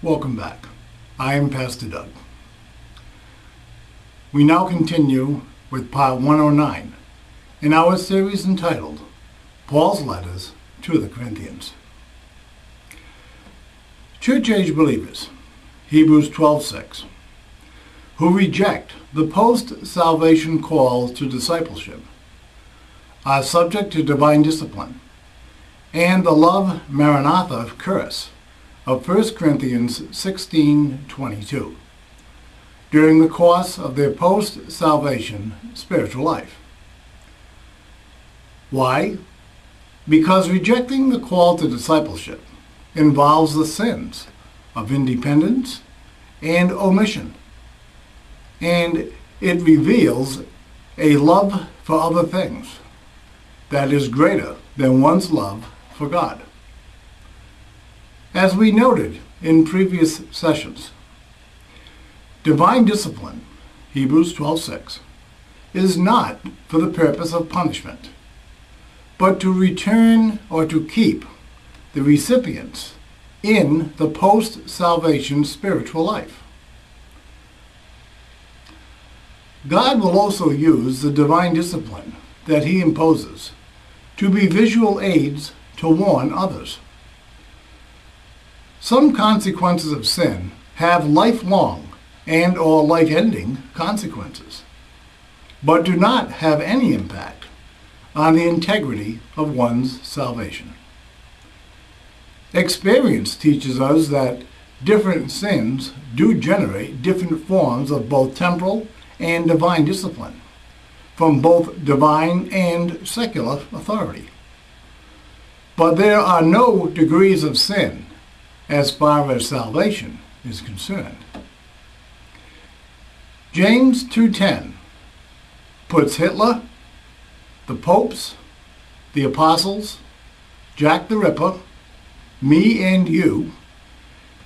Welcome back. I am Pastor Doug. We now continue with part 109 in our series entitled Paul's Letters to the Corinthians. Church-age believers, Hebrews 12:6, who reject the post-salvation call to discipleship, are subject to divine discipline and the love Maranatha curse of 1 Corinthians 16:22 during the course of their post-salvation spiritual life. Why? Because rejecting the call to discipleship involves the sins of independence and omission, and it reveals a love for other things that is greater than one's love for God. As we noted in previous sessions, divine discipline, Hebrews 12:6, is not for the purpose of punishment, but to return or to keep the recipients in the post-salvation spiritual life. God will also use the divine discipline that He imposes to be visual aids to warn others. Some consequences of sin have lifelong and or life-ending consequences, but do not have any impact on the integrity of one's salvation. Experience teaches us that different sins do generate different forms of both temporal and divine discipline from both divine and secular authority. But there are no degrees of sin as far as salvation is concerned. James 2:10 puts Hitler, the popes, the apostles, Jack the Ripper, me and you,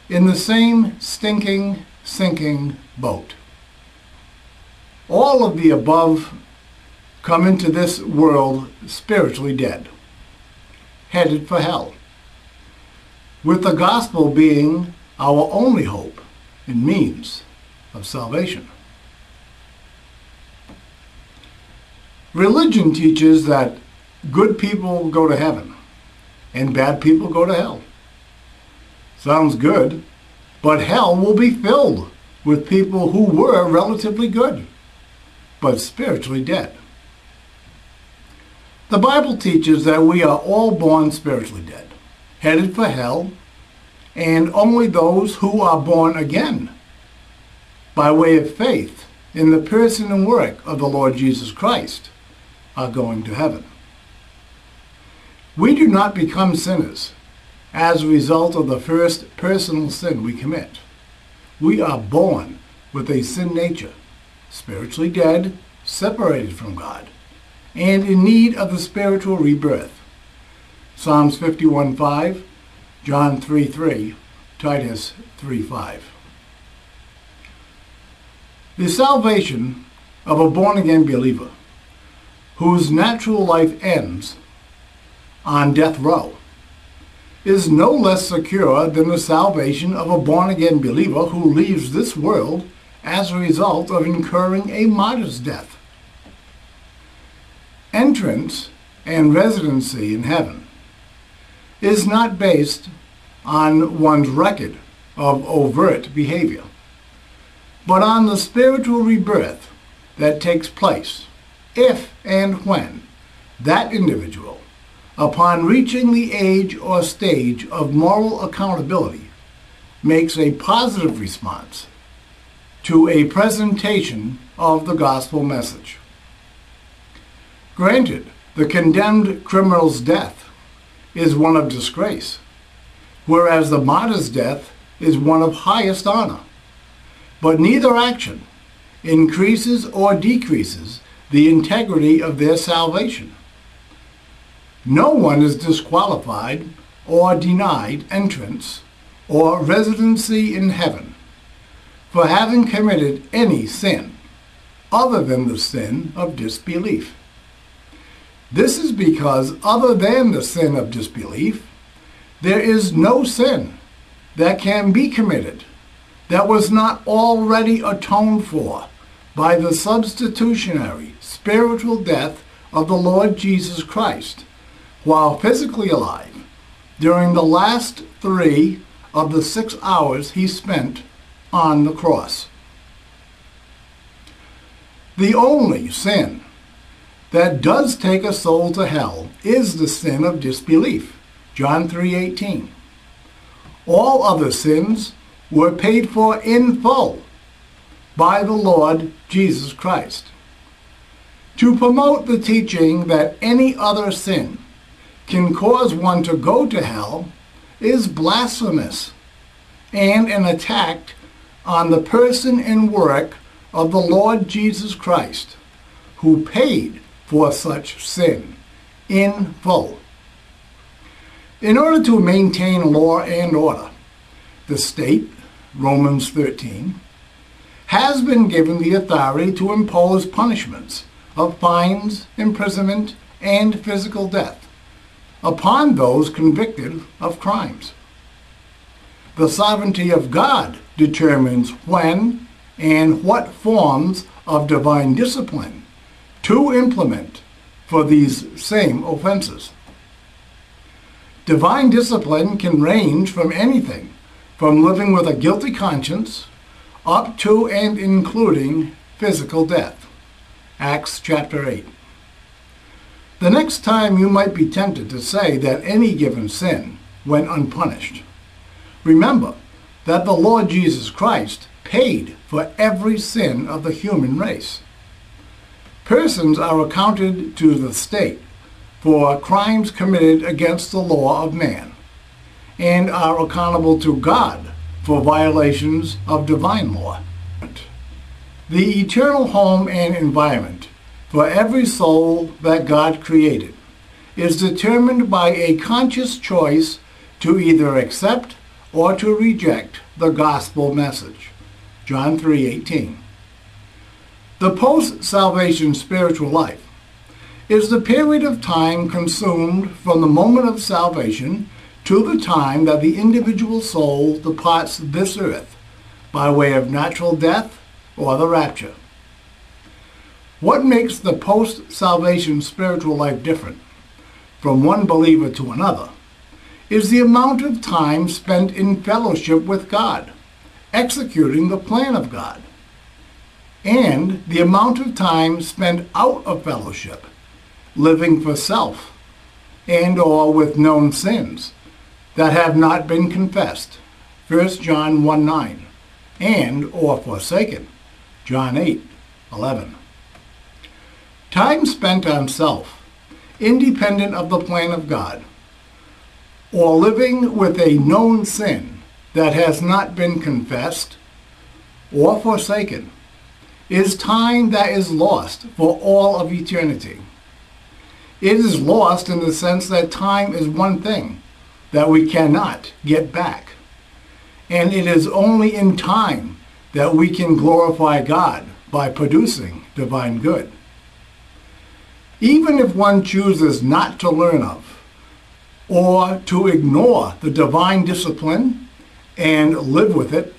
in the same stinking, sinking boat. All of the above come into this world spiritually dead, headed for hell, with the gospel being our only hope and means of salvation. Religion teaches that good people go to heaven and bad people go to hell. Sounds good, but hell will be filled with people who were relatively good, but spiritually dead. The Bible teaches that we are all born spiritually dead, headed for hell, and only those who are born again by way of faith in the person and work of the Lord Jesus Christ are going to heaven. We do not become sinners as a result of the first personal sin we commit. We are born with a sin nature, spiritually dead, separated from God, and in need of the spiritual rebirth. Psalms 51:5, John 3:3, Titus 3:5. The salvation of a born-again believer whose natural life ends on death row is no less secure than the salvation of a born-again believer who leaves this world as a result of incurring a martyr's death. Entrance and residency in heaven is not based on one's record of overt behavior, but on the spiritual rebirth that takes place if and when that individual, upon reaching the age or stage of moral accountability, makes a positive response to a presentation of the gospel message. Granted, the condemned criminal's death is one of disgrace, whereas the martyr's death is one of highest honor. But neither action increases or decreases the integrity of their salvation. No one is disqualified or denied entrance or residency in heaven for having committed any sin other than the sin of disbelief. This is because other than the sin of disbelief, there is no sin that can be committed that was not already atoned for by the substitutionary spiritual death of the Lord Jesus Christ while physically alive during the last 3 of the 6 hours he spent on the cross. The only sin that does take a soul to hell is the sin of disbelief, John 3:18. All other sins were paid for in full by the Lord Jesus Christ. To promote the teaching that any other sin can cause one to go to hell is blasphemous and an attack on the person and work of the Lord Jesus Christ, who paid for such sin in full. In order to maintain law and order, the state, Romans 13, has been given the authority to impose punishments of fines, imprisonment, and physical death upon those convicted of crimes. The sovereignty of God determines when and what forms of divine discipline to implement for these same offenses. Divine discipline can range from anything from living with a guilty conscience up to and including physical death. Acts chapter 8. The next time you might be tempted to say that any given sin went unpunished, remember that the Lord Jesus Christ paid for every sin of the human race. Persons are accounted to the state for crimes committed against the law of man, and are accountable to God for violations of divine law. The eternal home and environment for every soul that God created is determined by a conscious choice to either accept or to reject the gospel message. John 3:18. The post-salvation spiritual life is the period of time consumed from the moment of salvation to the time that the individual soul departs this earth by way of natural death or the rapture. What makes the post-salvation spiritual life different from one believer to another is the amount of time spent in fellowship with God, executing the plan of God, and the amount of time spent out of fellowship, living for self, and or with known sins that have not been confessed, 1 John 1:9, and or forsaken, John 8:11. Time spent on self, independent of the plan of God, or living with a known sin that has not been confessed or forsaken, is time that is lost for all of eternity. It is lost in the sense that time is one thing that we cannot get back, and it is only in time that we can glorify God by producing divine good. Even if one chooses not to learn of or to ignore the divine discipline and live with it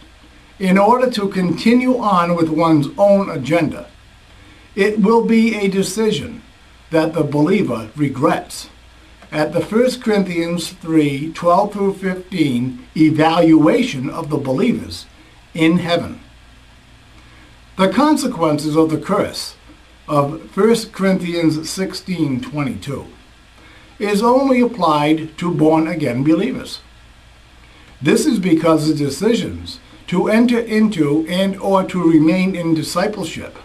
in order to continue on with one's own agenda, it will be a decision that the believer regrets at the 1 Corinthians 3:12 through 15 evaluation of the believers in heaven. The consequences of the curse of 1 Corinthians 16:22 is only applied to born-again believers. This is because the decisions to enter into and or to remain in discipleship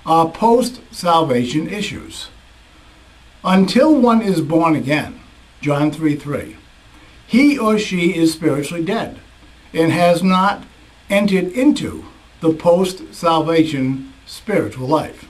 are post-salvation issues. Until one is born again, John 3:3, he or she is spiritually dead and has not entered into the post-salvation spiritual life.